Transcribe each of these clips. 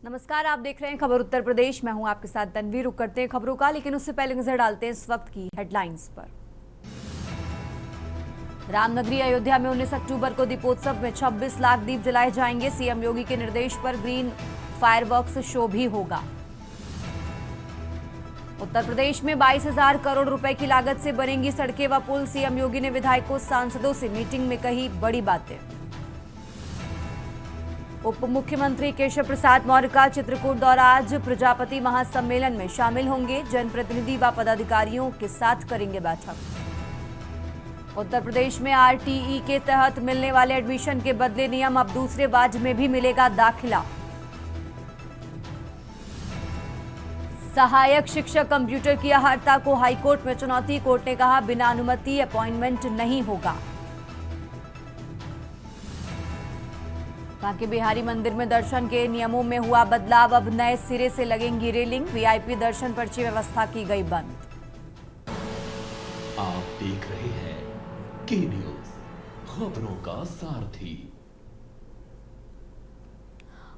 नमस्कार, आप देख रहे हैं खबर उत्तर प्रदेश। मैं हूं आपके साथ तन्वी। रुक करते हैं खबरों का, लेकिन उससे पहले नजर डालते हैं इस वक्त की हेडलाइंस पर। रामनगरी अयोध्या में 19 अक्टूबर को दीपोत्सव में 26 लाख दीप जलाए जाएंगे। सीएम योगी के निर्देश पर ग्रीन फायरवर्क्स शो भी होगा। उत्तर प्रदेश में 22,000 करोड़ रुपए की लागत से बनेंगी सड़कें व पुल। सीएम योगी ने विधायकों सांसदों से मीटिंग में कही बड़ी बातें। उप मुख्यमंत्री केशव प्रसाद मौर्य का चित्रकूट दौरा। आज प्रजापति महासम्मेलन में शामिल होंगे। जनप्रतिनिधि व पदाधिकारियों के साथ करेंगे बैठक। उत्तर प्रदेश में आरटीई के तहत मिलने वाले एडमिशन के बदले नियम, अब दूसरे वाज में भी मिलेगा दाखिला। सहायक शिक्षक कंप्यूटर की अहर्ता को हाईकोर्ट में चुनौती। कोर्ट ने कहा बिना अनुमति अपॉइंटमेंट नहीं होगा। बांके बिहारी मंदिर में दर्शन के नियमों में हुआ बदलाव। अब नए सिरे से लगेंगी रेलिंग। वीआईपी दर्शन पर्ची व्यवस्था की गई बंद। आप देख रहे हैं के न्यूज, खबरों का सारथी।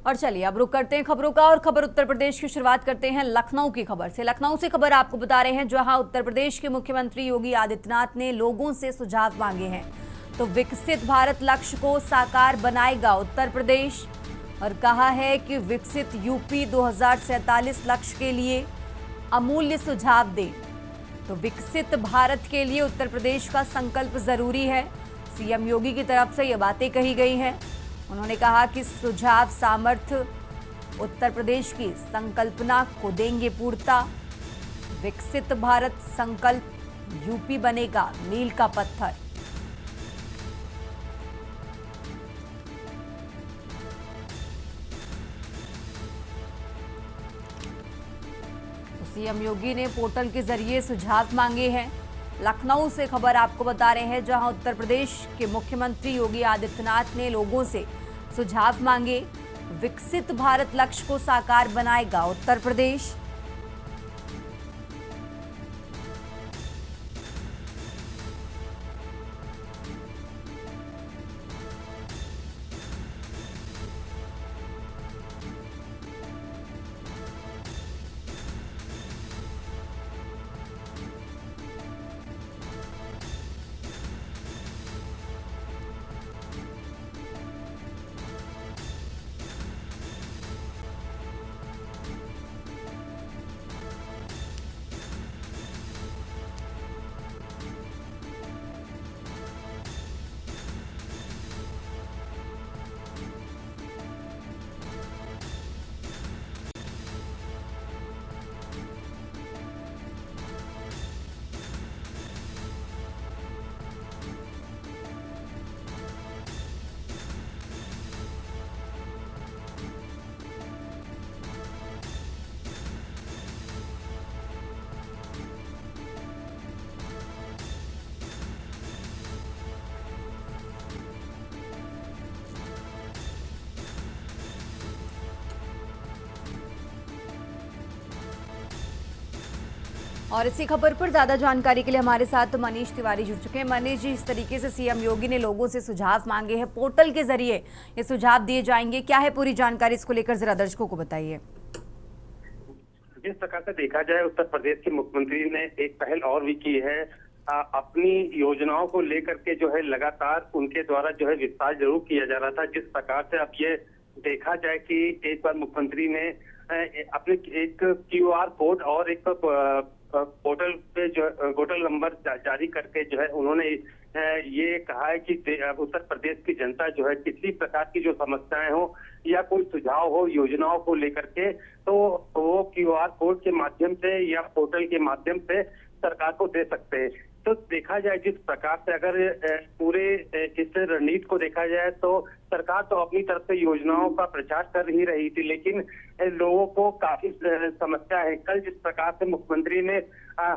और चलिए अब रुक करते हैं खबरों का और खबर उत्तर प्रदेश की शुरुआत करते हैं लखनऊ की खबर से। लखनऊ से खबर आपको बता रहे हैं, जहां उत्तर प्रदेश के मुख्यमंत्री योगी आदित्यनाथ ने लोगों से सुझाव मांगे हैं। तो विकसित भारत लक्ष्य को साकार बनाएगा उत्तर प्रदेश, और कहा है कि विकसित यूपी 2047 लक्ष्य के लिए अमूल्य सुझाव दे। तो विकसित भारत के लिए उत्तर प्रदेश का संकल्प जरूरी है। सीएम योगी की तरफ से ये बातें कही गई हैं। उन्होंने कहा कि सुझाव सामर्थ्य उत्तर प्रदेश की संकल्पना को देंगे पूर्णता। विकसित भारत संकल्प यूपी बनेगा मील का पत्थर। सीएम योगी ने पोर्टल के जरिए सुझाव मांगे हैं। लखनऊ से खबर आपको बता रहे हैं, जहां उत्तर प्रदेश के मुख्यमंत्री योगी आदित्यनाथ ने लोगों से सुझाव मांगे। विकसित भारत लक्ष्य को साकार बनाएगा उत्तर प्रदेश। और इसी खबर पर ज्यादा जानकारी के लिए हमारे साथ मनीष तिवारी जुड़ चुके हैं। मनीष जी, इस तरीके से सीएम योगी ने लोगों से सुझाव मांगे हैं, पोर्टल के जरिए ये सुझाव दिए जाएंगे, क्या है पूरी जानकारी, इसको लेकर जरा दर्शकों को बताइए। जिस प्रकार से देखा जाए, उत्तर प्रदेश के मुख्यमंत्री ने एक पहल और भी की है। अपनी योजनाओं को लेकर के जो है लगातार उनके द्वारा जो है विस्तार जरूर किया जा रहा था। जिस प्रकार से अब ये देखा जाए कि एक बार मुख्यमंत्री ने अपने एक क्यूआर कोड और एक पोर्टल पे जो पोर्टल नंबर जारी करके जो है उन्होंने ये कहा है कि उत्तर प्रदेश की जनता जो है किसी प्रकार की जो समस्याएं हो या कोई सुझाव हो योजनाओं को लेकर के, तो वो क्यूआर कोड के माध्यम से या पोर्टल के माध्यम से सरकार को दे सकते हैं। तो देखा जाए जिस प्रकार से अगर पूरे इस रणनीति को देखा जाए तो सरकार तो अपनी तरफ से योजनाओं का प्रचार कर ही रही थी, लेकिन लोगों को काफी समस्या है। कल जिस प्रकार से मुख्यमंत्री ने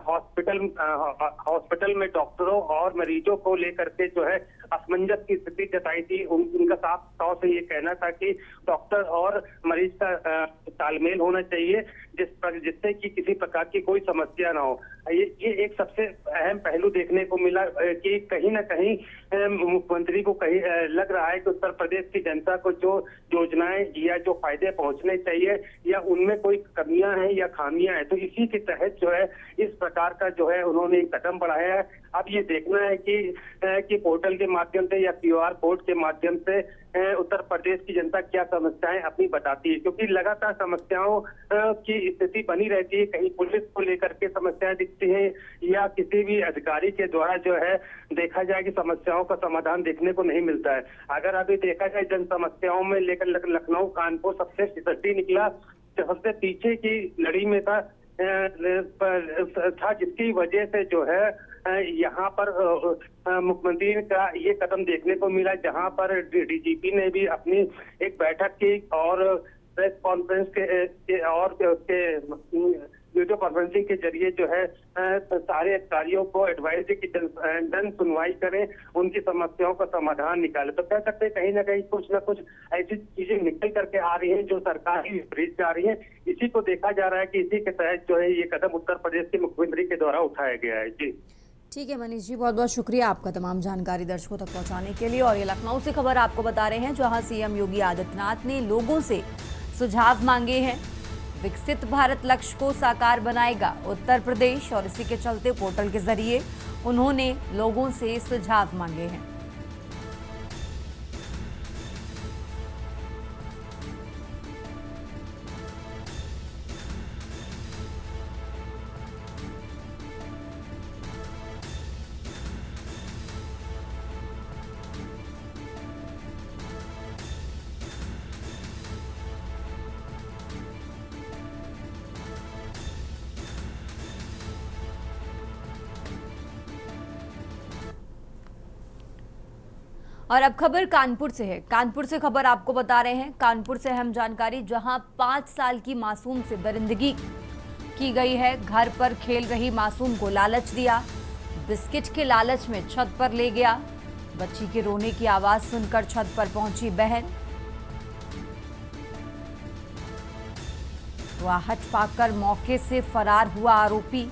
हॉस्पिटल में डॉक्टरों और मरीजों को लेकर के जो है असमंजस की स्थिति जताई थी, उनका साफ तौर से ये कहना था कि डॉक्टर और मरीज का तालमेल होना चाहिए जिससे कि किसी प्रकार की कोई समस्या ना हो। ये एक सबसे अहम पहलू देखने को मिला कि कहीं ना कहीं मुख्यमंत्री को कहीं लग रहा है कि उत्तर प्रदेश की जनता को जो योजनाएं या जो फायदे पहुंचने चाहिए या उनमें कोई कमियां हैं या खामियां हैं, तो इसी के तहत जो है इस प्रकार का जो है उन्होंने एक कदम बढ़ाया है। अब ये देखना है कि पोर्टल के माध्यम से या QR कोड के माध्यम से उत्तर प्रदेश की जनता क्या समस्याएं अपनी बताती है, क्योंकि लगातार समस्याओं की स्थिति बनी रहती है। कहीं पुलिस को लेकर के समस्याएं दिखती हैं या किसी भी अधिकारी के द्वारा जो है देखा जाए कि समस्याओं का समाधान देखने को नहीं मिलता है। अगर अभी देखा जाए जन समस्याओं में लेकर लखनऊ कानपुर सबसे फिसड्डी निकला, सबसे पीछे की लड़ी में था, जिसकी वजह से जो है यहाँ पर मुख्यमंत्री का ये कदम देखने को मिला, जहाँ पर DGP ने भी अपनी एक बैठक की और प्रेस कॉन्फ्रेंस के और उसके वीडियो कॉन्फ्रेंसिंग के जरिए जो है सारे अधिकारियों को एडवाइस दी कि जन सुनवाई करें, उनकी समस्याओं का समाधान निकाले। तो कह सकते हैं कहीं ना कहीं कुछ ना कुछ ऐसी चीजें निकल करके आ रही हैं जो सरकार की विपरीत जा रही है। इसी को देखा जा रहा है कि इसी के तहत जो है ये कदम उत्तर प्रदेश के मुख्यमंत्री के द्वारा उठाया गया है। जी ठीक है मनीष जी, बहुत बहुत शुक्रिया आपका तमाम जानकारी दर्शकों तक पहुंचाने के लिए। और ये लखनऊ से खबर आपको बता रहे हैं, जहां CM योगी आदित्यनाथ ने लोगों से सुझाव मांगे हैं। विकसित भारत लक्ष्य को साकार बनाएगा उत्तर प्रदेश, और इसी के चलते पोर्टल के जरिए उन्होंने लोगों से सुझाव मांगे हैं। और अब खबर कानपुर से है। कानपुर से खबर आपको बता रहे हैं, कानपुर से अहम जानकारी, जहां 5 साल की मासूम से दरिंदगी की गई है। घर पर खेल रही मासूम को लालच दिया, बिस्किट के लालच में छत पर ले गया। बच्ची के रोने की आवाज सुनकर छत पर पहुंची बहन, आहट पाकर मौके से फरार हुआ आरोपी।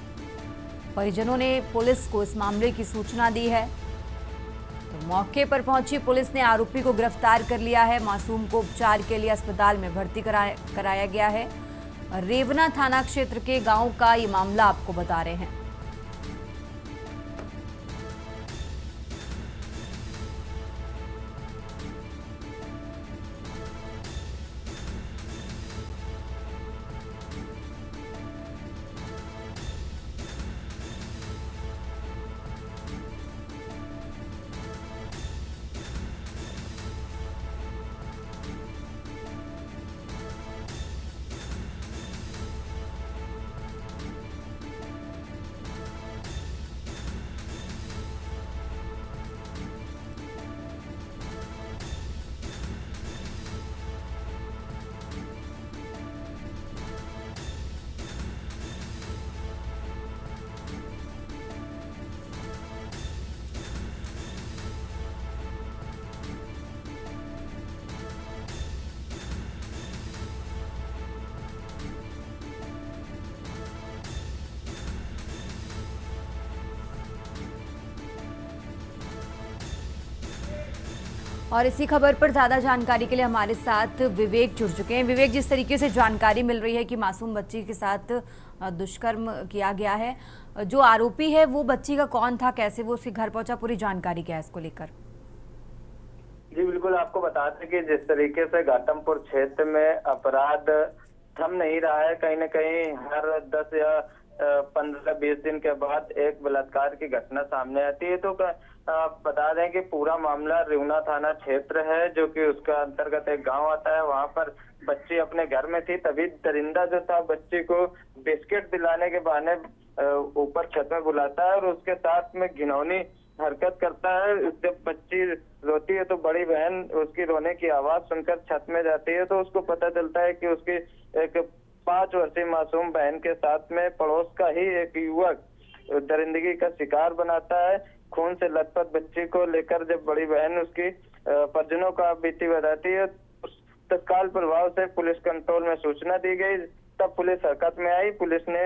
परिजनों ने पुलिस को इस मामले की सूचना दी है, तो मौके पर पहुंची पुलिस ने आरोपी को गिरफ्तार कर लिया है। मासूम को उपचार के लिए अस्पताल में भर्ती कराया गया है। रेवना थाना क्षेत्र के गांव का ये मामला आपको बता रहे हैं। और इसी खबर पर ज्यादा जानकारी के लिए हमारे साथ विवेक जुड़ चुके हैं। विवेक, जिस तरीके से जानकारी मिल रही है कि मासूम बच्ची के साथ दुष्कर्म किया गया है, जो आरोपी है वो बच्ची का कौन था, कैसे वो उसके घर पहुंचा, पूरी जानकारी क्या है इसको लेकर? जी बिल्कुल, आपको बता दें कि जिस तरीके से घाटमपुर क्षेत्र में अपराध थम नहीं रहा है, कहीं न कहीं हर 10 या 15-20 दिन के बाद एक बलात्कार की घटना सामने आती है। तो बता दें कि पूरा मामला रेवना थाना क्षेत्र है, जो कि उसका अंतर्गत एक गांव आता है। वहां पर बच्ची अपने घर में थी, तभी दरिंदा जो था बच्ची को बिस्किट दिलाने के बहाने ऊपर छत में बुलाता है और उसके साथ में घिनौनी हरकत करता है। जब बच्ची रोती है तो बड़ी बहन उसकी रोने की आवाज सुनकर छत में जाती है, तो उसको पता चलता है कि उसकी एक 5 वर्षीय मासूम बहन के साथ में पड़ोस का ही एक युवक दरिंदगी का शिकार बनाता है। खून से लथपथ बच्ची को लेकर जब बड़ी बहन उसकी परिजनों का बीती बताती है, तत्काल प्रभाव से पुलिस कंट्रोल में सूचना दी गई। तब पुलिस हरकत में आई। पुलिस ने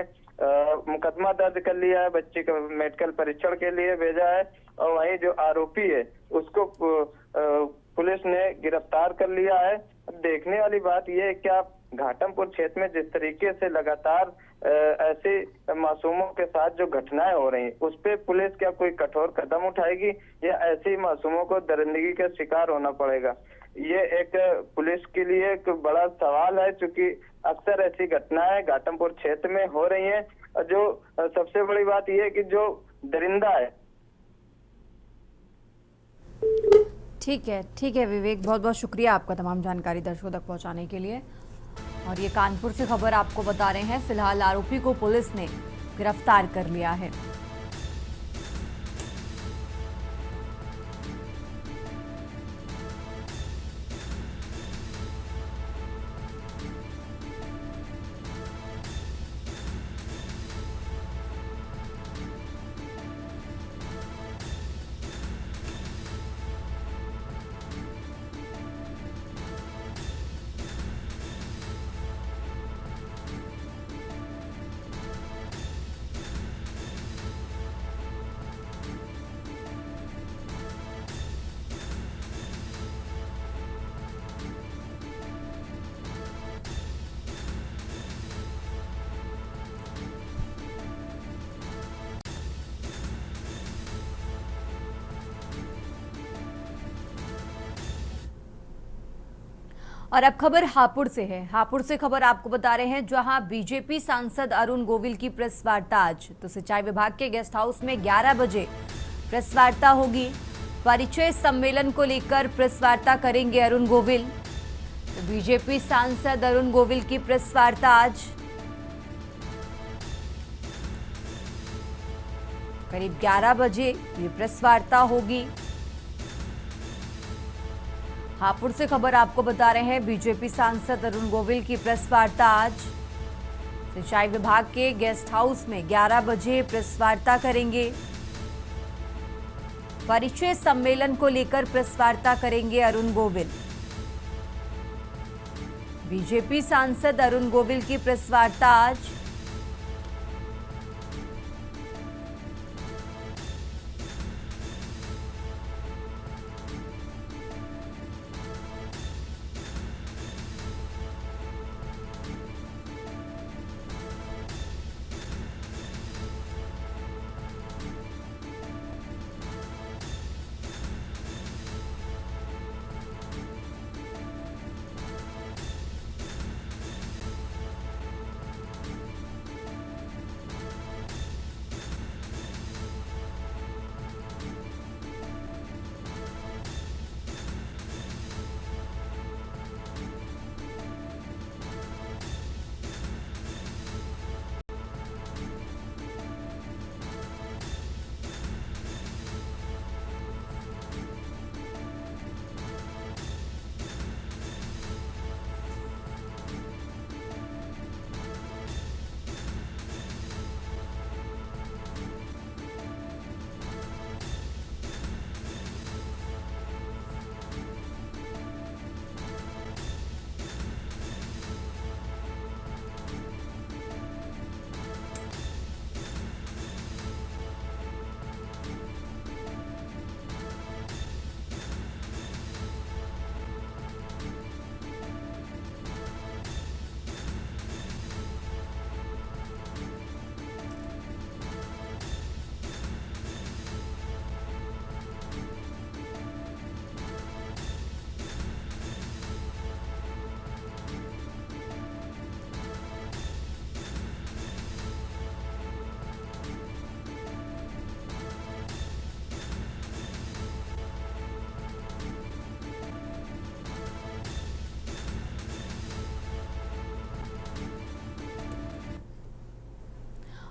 मुकदमा दर्ज कर लिया है, बच्ची को मेडिकल परीक्षण के लिए भेजा है और वहीं जो आरोपी है उसको पुलिस ने गिरफ्तार कर लिया है। अब देखने वाली बात यह है कि आप घाटमपुर क्षेत्र में जिस तरीके से लगातार ऐसे मासूमों के साथ जो घटनाएं हो रही हैं, उस पे पुलिस क्या कोई कठोर कदम उठाएगी या ऐसे ही मासूमों को दरिंदगी का शिकार होना पड़ेगा? ये एक पुलिस के लिए एक बड़ा सवाल है, क्योंकि अक्सर ऐसी घटनाएं घाटमपुर क्षेत्र में हो रही हैं। और जो सबसे बड़ी बात यह है कि जो दरिंदा है। ठीक है विवेक, बहुत बहुत शुक्रिया आपका तमाम जानकारी दर्शकों तक पहुंचाने के लिए। और ये कानपुर से खबर आपको बता रहे हैं। फिलहाल आरोपी को पुलिस ने गिरफ्तार कर लिया है। और अब खबर हापुड़ से है। हापुड़ से खबर आपको बता रहे हैं, जहां बीजेपी सांसद अरुण गोविल की प्रेस वार्ता आज। तो सिंचाई विभाग के गेस्ट हाउस में 11 बजे प्रेस वार्ता होगी। परिचय सम्मेलन को लेकर प्रेस वार्ता करेंगे अरुण गोविल। तो बीजेपी सांसद अरुण गोविल की प्रेस वार्ता आज करीब 11 बजे ये प्रेस वार्ता होगी। हापुड़ से खबर आपको बता रहे हैं, बीजेपी सांसद अरुण गोविल की प्रेस वार्ता आज। सिंचाई विभाग के गेस्ट हाउस में 11 बजे प्रेस वार्ता करेंगे। परिचय सम्मेलन को लेकर प्रेस वार्ता करेंगे अरुण गोविल। बीजेपी सांसद अरुण गोविल की प्रेस वार्ता आज।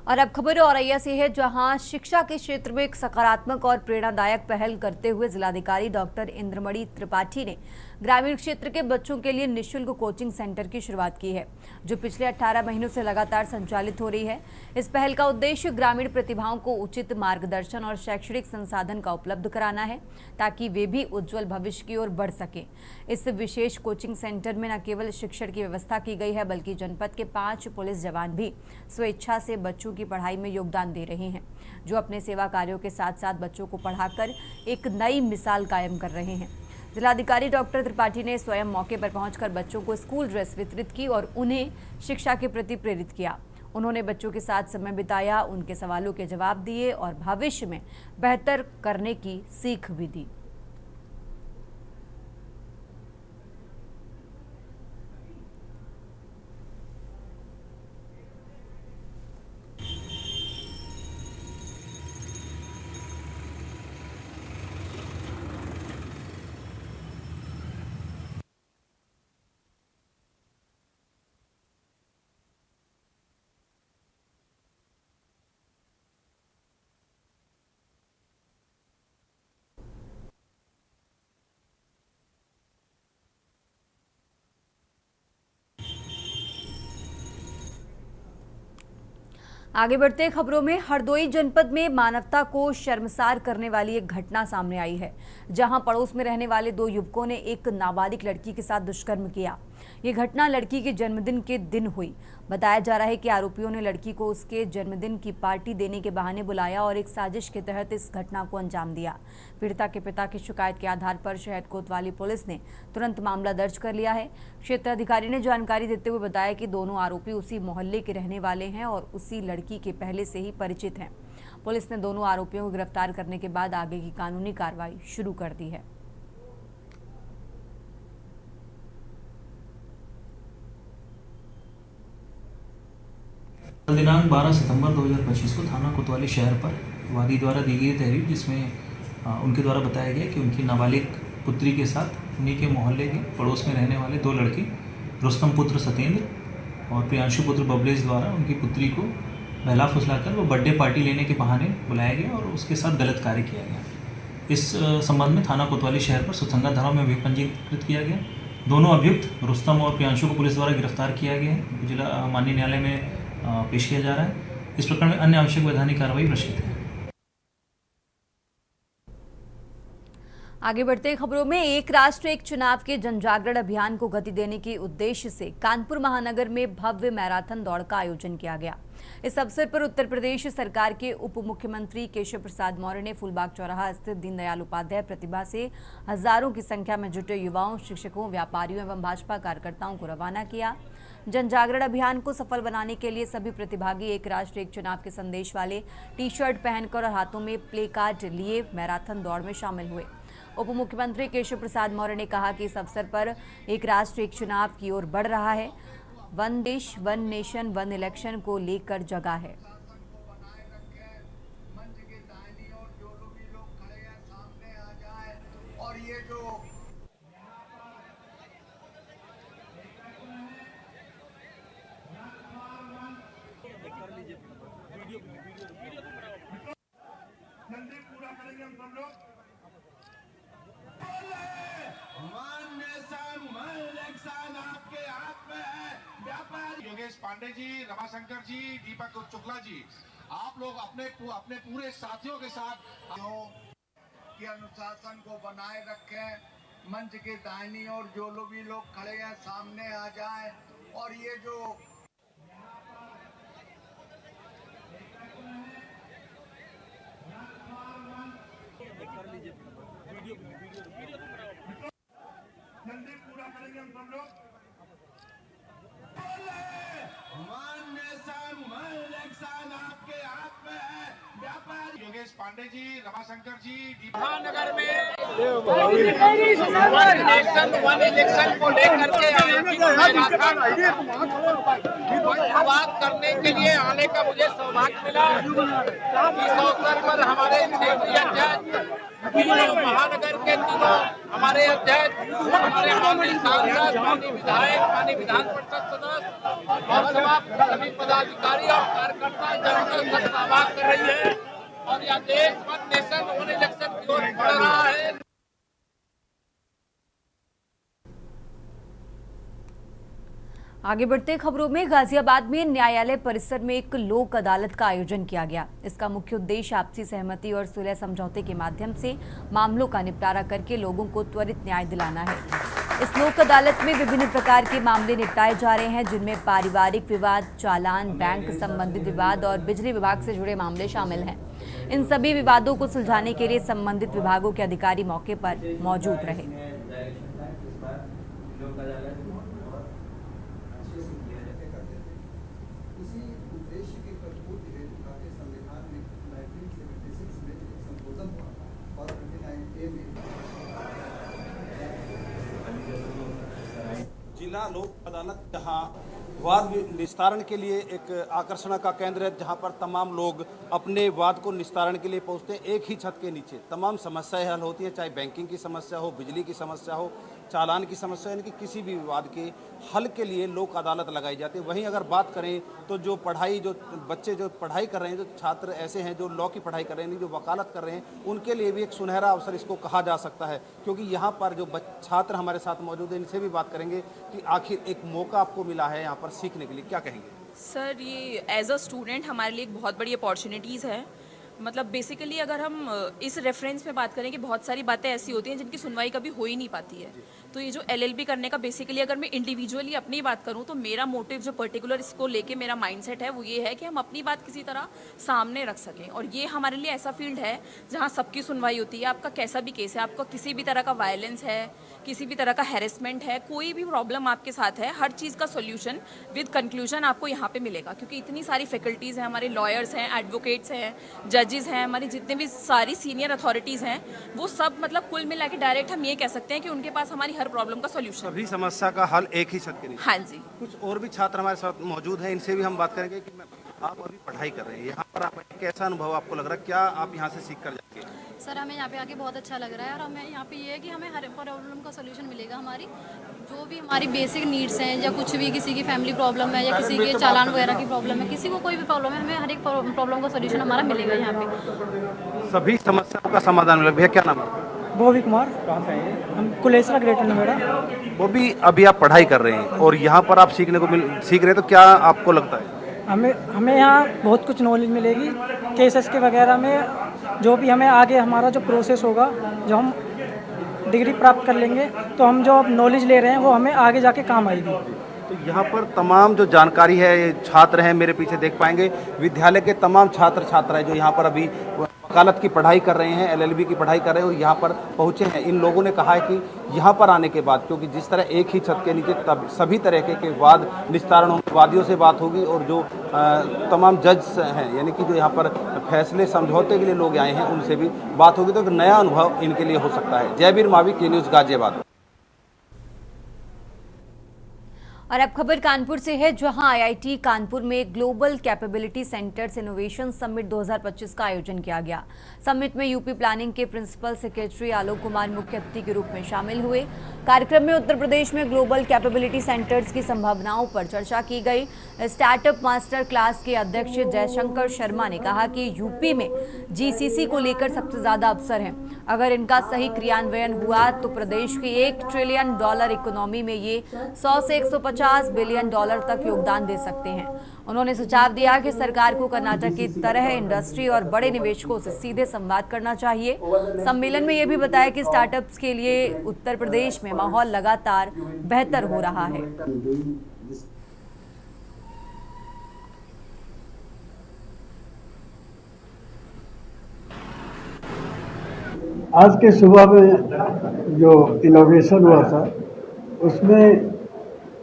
और अब खबर औरैया से है, जहां शिक्षा के क्षेत्र में एक सकारात्मक और प्रेरणादायक पहल करते हुए जिलाधिकारी डॉक्टर इंद्रमणि त्रिपाठी ने ग्रामीण क्षेत्र के बच्चों के लिए निःशुल्क कोचिंग सेंटर की शुरुआत की है, जो पिछले 18 महीनों से लगातार संचालित हो रही है। इस पहल का उद्देश्य ग्रामीण प्रतिभाओं को उचित मार्गदर्शन और शैक्षणिक संसाधन का उपलब्ध कराना है, ताकि वे भी उज्जवल भविष्य की ओर बढ़ सकें। इस विशेष कोचिंग सेंटर में न केवल शिक्षण की व्यवस्था की गई है, बल्कि जनपद के 5 पुलिस जवान भी स्वेच्छा से बच्चों की पढ़ाई में योगदान दे रहे हैं, जो अपने सेवा कार्यों के साथ साथ बच्चों को पढ़ाकर एक नई मिसाल कायम कर रहे हैं। जिलाधिकारी डॉक्टर त्रिपाठी ने स्वयं मौके पर पहुंचकर बच्चों को स्कूल ड्रेस वितरित की और उन्हें शिक्षा के प्रति प्रेरित किया। उन्होंने बच्चों के साथ समय बिताया, उनके सवालों के जवाब दिए और भविष्य में बेहतर करने की सीख भी दी। आगे बढ़ते खबरों में, हरदोई जनपद में मानवता को शर्मसार करने वाली एक घटना सामने आई है, जहां पड़ोस में रहने वाले 2 युवकों ने एक नाबालिग लड़की के साथ दुष्कर्म किया। ये घटना लड़की के जन्मदिन के दिन हुई। बताया जा रहा है कि आरोपियों ने लड़की को उसके जन्मदिन की पार्टी देने के बहाने बुलाया और एक साजिश के तहत इस घटना को अंजाम दिया। पीड़िता के पिता की शिकायत के आधार पर शहर कोतवाली पुलिस ने तुरंत मामला दर्ज कर लिया है। क्षेत्र अधिकारी ने जानकारी देते हुए बताया कि दोनों आरोपी उसी मोहल्ले के रहने वाले हैं और उसी लड़की के पहले से ही परिचित हैं। पुलिस ने दोनों आरोपियों को गिरफ्तार करने के बाद आगे की कानूनी कार्रवाई शुरू कर दी है। कल दिनांक 12 सितंबर 2025 को थाना कोतवाली शहर पर वादी द्वारा दी गई तहरीर, जिसमें उनके द्वारा बताया गया कि उनकी नाबालिग पुत्री के साथ उन्हीं के मोहल्ले के पड़ोस में रहने वाले 2 लड़के रुस्तम पुत्र सत्येंद्र और प्रियांशु पुत्र बबलेश द्वारा उनकी पुत्री को बहला फुसलाकर वो बर्थडे पार्टी लेने के बहाने बुलाया गया और उसके साथ गलत कार्य किया गया। इस संबंध में थाना कोतवाली शहर पर सुसंगत धाराओं में अभियोग पंजीकृत किया गया। दोनों अभियुक्त रुस्तम और प्रियांशु को पुलिस द्वारा गिरफ्तार किया गया है, जिला माननीय न्यायालय में पेश किया जा रहा है। इस प्रकरण में अन्य आवश्यक वैधानिक कार्रवाई प्रस्तुत है। आगे बढ़ते खबरों में, एक राष्ट्र एक चुनाव के जनजागरण अभियान को गति देने के उद्देश्य से कानपुर महानगर में भव्य मैराथन दौड़ का आयोजन किया गया। इस अवसर पर उत्तर प्रदेश सरकार के उप मुख्यमंत्री केशव प्रसाद मौर्य ने फूलबाग चौराहा स्थित दीनदयाल उपाध्याय प्रतिभा से हजारों की संख्या में जुटे युवाओं, शिक्षकों, व्यापारियों एवं भाजपा कार्यकर्ताओं को रवाना किया। जनजागरण अभियान को सफल बनाने के लिए सभी प्रतिभागी एक राष्ट्र एक चुनाव के संदेश वाले टी-शर्ट पहनकर और हाथों में प्ले कार्ड लिए मैराथन दौड़ में शामिल हुए। उप मुख्यमंत्री केशव प्रसाद मौर्य ने कहा कि इस अवसर पर एक राष्ट्र एक चुनाव की ओर बढ़ रहा है। वन देश वन नेशन वन इलेक्शन को लेकर जगह है। जल्दी पूरा करेंगे हम सब लोग। आपके हाथ में है। व्यापारी योगेश पांडे जी, रमाशंकर जी, दीपक शुक्ला जी, आप लोग अपने पूरे साथियों के साथ कि अनुशासन को बनाए रखें। मंच के दाहिनी ओर जो भी लोग खड़े हैं सामने आ जाएं और ये जो जल्दी पूरा करेंगे हम सब लोग। आपके हाथ में है। व्यापारी योगेश पांडे जी, रमाशंकर जी, महानगर में वन इलेक्शन को लेकर के बात करने के लिए आने का मुझे सौभाग्य मिला। इस अवसर पर हमारे क्षेत्रीय अध्यक्ष, महानगर के तीनों हमारे अध्यक्ष, हमारे माननीय सांसद, माननीय विधायक, माननीय विधान परिषद सदस्य और सभी पदाधिकारी और कार्यकर्ता जनता सहभाग कर रही है और यह देश वन नेशन वन इलेक्शन की ओर बढ़ रहा है। आगे बढ़ते खबरों में, गाजियाबाद में न्यायालय परिसर में एक लोक अदालत का आयोजन किया गया। इसका मुख्य उद्देश्य आपसी सहमति और सुलह समझौते के माध्यम से मामलों का निपटारा करके लोगों को त्वरित न्याय दिलाना है। इस लोक अदालत में विभिन्न प्रकार के मामले निपटाए जा रहे हैं, जिनमें पारिवारिक विवाद, चालान, बैंक संबंधित विवाद और बिजली विभाग से जुड़े मामले शामिल हैं। इन सभी विवादों को सुलझाने के लिए संबंधित विभागों के अधिकारी मौके पर मौजूद रहे। जिला लोक अदालत जहां वाद निस्तारण के लिए एक आकर्षण का केंद्र है, जहां पर तमाम लोग अपने वाद को निस्तारण के लिए पहुंचते हैं। एक ही छत के नीचे तमाम समस्याएं हल होती हैं, चाहे बैंकिंग की समस्या हो, बिजली की समस्या हो, चालान की समस्या, यानी कि किसी भी विवाद के हल के लिए लोक अदालत लगाई जाती है। वहीं अगर बात करें तो जो बच्चे जो पढ़ाई कर रहे हैं, जो छात्र ऐसे हैं जो लॉ की पढ़ाई कर रहे हैं, जो वकालत कर रहे हैं, उनके लिए भी एक सुनहरा अवसर इसको कहा जा सकता है, क्योंकि यहाँ पर जो छात्र हमारे साथ मौजूद हैं, इनसे भी बात करेंगे कि आखिर एक मौका आपको मिला है यहाँ पर सीखने के लिए, क्या कहेंगे? सर, ये एज अ स्टूडेंट हमारे लिए एक बहुत बड़ी अपॉर्चुनिटीज़ है। मतलब बेसिकली अगर हम इस रेफरेंस में बात करें कि बहुत सारी बातें ऐसी होती हैं जिनकी सुनवाई कभी हो ही नहीं पाती है, तो ये जो LLB करने का बेसिकली अगर मैं इंडिविजुअली अपनी बात करूं तो मेरा मोटिव जो पर्टिकुलर इसको लेके मेरा माइंडसेट है वो ये है कि हम अपनी बात किसी तरह सामने रख सकें। और ये हमारे लिए ऐसा फील्ड है जहां सबकी सुनवाई होती है। आपका कैसा भी केस है, आपका किसी भी तरह का वायलेंस है, किसी भी तरह का हैरेसमेंट है, कोई भी प्रॉब्लम आपके साथ है, हर चीज़ का सोल्यूशन विद कंक्लूजन आपको यहाँ पे मिलेगा, क्योंकि इतनी सारी फैकल्टीज़ हैं, हमारे लॉयर्स हैं, एडवोकेट्स हैं, जजेस हैं, हमारी जितने भी सारी सीनियर अथॉरिटीज़ हैं, वो सब मतलब कुल मिला के डायरेक्ट हम ये कह सकते हैं कि उनके पास हमारी हर प्रॉब्लम का सोल्यूशन। सभी समस्या का हल एक ही छत के नीचे। हाँ जी। कुछ और भी छात्र हमारे साथ मौजूद हैं, इनसे भी हम बात करेंगे कि आप अभी पढ़ाई कर रहे हैं, यहाँ पर आप कैसा अनुभव आपको लग रहा है, क्या आप यहाँ से सीख कर जाएंगे? सर, हमें यहाँ पे आके बहुत अच्छा लग रहा है और हमें यहाँ पे ये है कि हमें हर प्रॉब्लम का सोल्यूशन मिलेगा। हमारी जो भी हमारी बेसिक नीड्स हैं, या कुछ भी किसी की फैमिली प्रॉब्लम है, या किसी के चालान वगैरह की प्रॉब्लम है, किसी को कोई भी प्रॉब्लम है, हमें हर एक प्रॉब्लम का सोल्यूशन हमारा मिलेगा यहाँ पे। सभी समस्याओं का समाधान मिलेगा। भैया क्या नाम है? बॉबी कुमार। कहाँ से हैं? हम कुलेसरा ग्रेटर नोएडा। बॉबी, अभी आप पढ़ाई कर रहे हैं और यहाँ पर आप सीख रहे हैं, तो क्या आपको लगता है? हमें यहाँ बहुत कुछ नॉलेज मिलेगी केसेस के वगैरह में। जो भी हमें आगे हमारा जो प्रोसेस होगा, जो हम डिग्री प्राप्त कर लेंगे, तो हम जो नॉलेज ले रहे हैं वो हमें आगे जाके काम आएगी। तो यहाँ पर तमाम जो जानकारी है, छात्र हैं मेरे पीछे देख पाएंगे, विद्यालय के तमाम छात्र छात्राएं जो यहाँ पर अभी वकालत की पढ़ाई कर रहे हैं, LLB की पढ़ाई कर रहे हैं और यहाँ पर पहुँचे हैं। इन लोगों ने कहा है कि यहाँ पर आने के बाद, क्योंकि जिस तरह एक ही छत के नीचे तब सभी तरह के वाद निस्तारण होंगे, वादियों से बात होगी, और जो तमाम जज हैं, यानी कि जो यहाँ पर फैसले समझौते के लिए लोग आए हैं, उनसे भी बात होगी, तो एक नया अनुभव इनके लिए हो सकता है। जयवीर मावी, के न्यूज़, गाजियाबाद। और अब खबर कानपुर से है, जहां IIT कानपुर में global capability centres innovation summit 2025 का आयोजन किया गया। समिट में यूपी प्लानिंग के प्रिंसिपल सेक्रेटरी आलोक कुमार मुख्य अतिथि के रूप में शामिल हुए। कार्यक्रम में उत्तर प्रदेश में ग्लोबल कैपेबिलिटी सेंटर्स की संभावनाओं पर चर्चा की गई। स्टार्टअप मास्टर क्लास के अध्यक्ष जयशंकर शर्मा ने कहा कि यूपी में GCC को लेकर सबसे ज्यादा अवसर हैं। अगर इनका सही क्रियान्वयन हुआ तो प्रदेश की $1 ट्रिलियन इकोनॉमी में ये 100 से 150 बिलियन डॉलर तक योगदान दे सकते हैं। उन्होंने सुझाव दिया कि सरकार को कर्नाटक की तरह इंडस्ट्री और बड़े निवेशकों से सीधे संवाद करना चाहिए। सम्मेलन में यह भी बताया कि स्टार्टअप्स के लिए उत्तर प्रदेश में माहौल लगातार बेहतर हो रहा है। आज के सुबह में जो इनोवेशन हुआ था, उसमें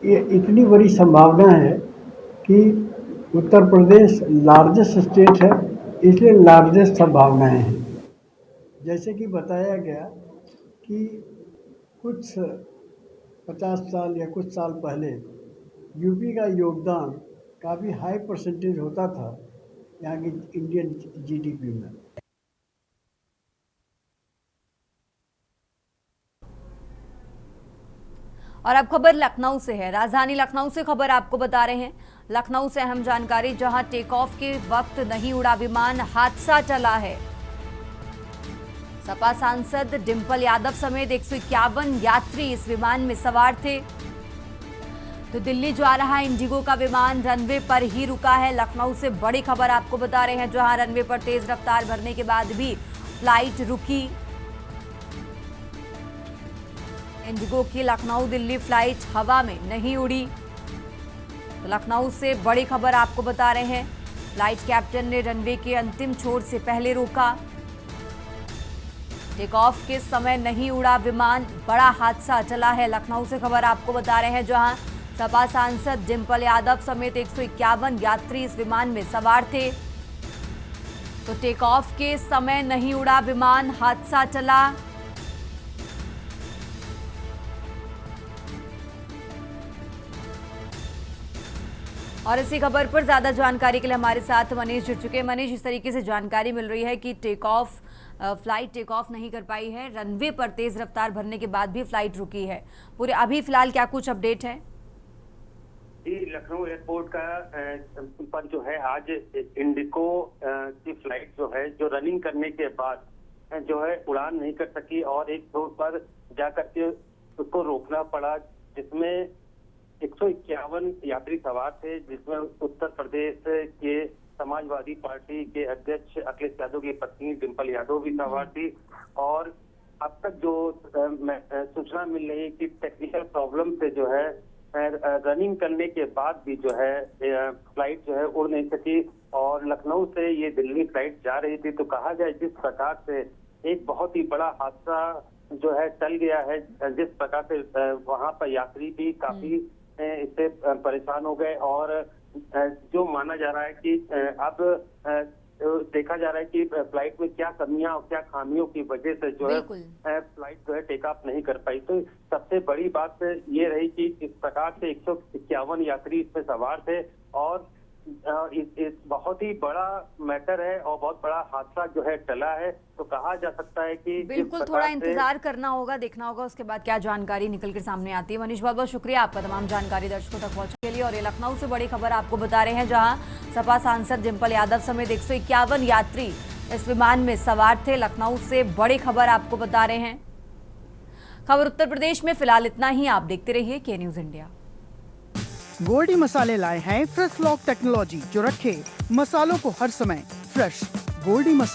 ये इतनी बड़ी संभावना है कि उत्तर प्रदेश लार्जेस्ट स्टेट है, इसलिए लार्जेस्ट संभावनाएं हैं। जैसे कि बताया गया कि कुछ 50 साल या कुछ साल पहले यूपी का योगदान काफ़ी हाई परसेंटेज होता था यहाँ की इंडियन GDP में। और अब खबर लखनऊ से है। राजधानी लखनऊ से खबर आपको बता रहे हैं। लखनऊ से अहम जानकारी, जहां टेक ऑफ के वक्त नहीं उड़ा विमान, हादसा चला है। सपा सांसद डिंपल यादव समेत 151 यात्री इस विमान में सवार थे। तो दिल्ली जा रहा इंडिगो का विमान रनवे पर ही रुका है। लखनऊ से बड़ी खबर आपको बता रहे हैं, जहां रनवे पर तेज रफ्तार भरने के बाद भी फ्लाइट रुकी। इंडिगो की लखनऊ दिल्ली फ्लाइट हवा में नहीं उड़ी। तो लखनऊ से बड़ी खबर आपको बता रहे हैं, फ्लाइट कैप्टन ने रनवे के अंतिम छोर से पहले रोका। टेक ऑफ के समय नहीं उड़ा विमान, बड़ा हादसा चला है। लखनऊ से खबर आपको बता रहे हैं, जहां सपा सांसद डिंपल यादव समेत 151 यात्री इस विमान में सवार थे। तो टेक ऑफ के समय नहीं उड़ा विमान, हादसा चला। और इसी खबर पर ज्यादा जानकारी के लिए हमारे साथ मनीष जुड़ चुके हैं। मनीष, इस तरीके से जानकारी मिल रही है कि फ्लाइट टेक ऑफ नहीं कर पाई है, रनवे पर तेज रफ्तार भरने के बाद भी फ्लाइट रुकी है। पूरे अभी फिलहाल क्या कुछ अपडेट है? लखनऊ एयरपोर्ट का पर जो है आज इंडिगो की फ्लाइट जो है जो रनिंग करने के बाद जो है उड़ान नहीं कर सकी और एक फ्लोर पर जाकर के उसको रोकना पड़ा, जिसमें 151 यात्री सवार थे, जिसमें उत्तर प्रदेश के समाजवादी पार्टी के अध्यक्ष अखिलेश यादव की पत्नी डिंपल यादव भी सवार थी। और अब तक जो सूचना मिल रही है कि टेक्निकल प्रॉब्लम से जो है रनिंग करने के बाद भी जो है फ्लाइट जो है उड़ नहीं सकी और लखनऊ से ये दिल्ली फ्लाइट जा रही थी। तो कहा जाए जिस प्रकार से एक बहुत ही बड़ा हादसा जो है टल गया है, जिस प्रकार से वहां पर यात्री भी काफी इससे परेशान हो गए और जो माना जा रहा है कि अब देखा जा रहा है कि फ्लाइट में क्या कमियां और क्या खामियों की वजह से जो है फ्लाइट जो है टेक ऑफ नहीं कर पाई। तो सबसे बड़ी बात ये रही कि इस प्रकार से 151 यात्री इसमें सवार थे और इस बहुत ही बड़ा मैटर है और बहुत बड़ा हादसा जो है टला है। तो कहा जा सकता है कि बिल्कुल थोड़ा इंतजार करना होगा, देखना होगा उसके बाद क्या जानकारी निकल कर सामने आती है। मनीष, बहुत बहुत शुक्रिया आपका तमाम जानकारी दर्शकों तक पहुंचने के लिए। और ये लखनऊ से बड़ी खबर आपको बता रहे हैं, जहां सपा सांसद डिंपल यादव समेत 151 यात्री इस विमान में सवार थे। लखनऊ से बड़ी खबर आपको बता रहे हैं। खबर उत्तर प्रदेश में फिलहाल इतना ही। आप देखते रहिए के न्यूज इंडिया। गोल्डी मसाले लाए हैं फ्रेश लॉक टेक्नोलॉजी, जो रखे मसालों को हर समय फ्रेश। गोल्डी मसाले।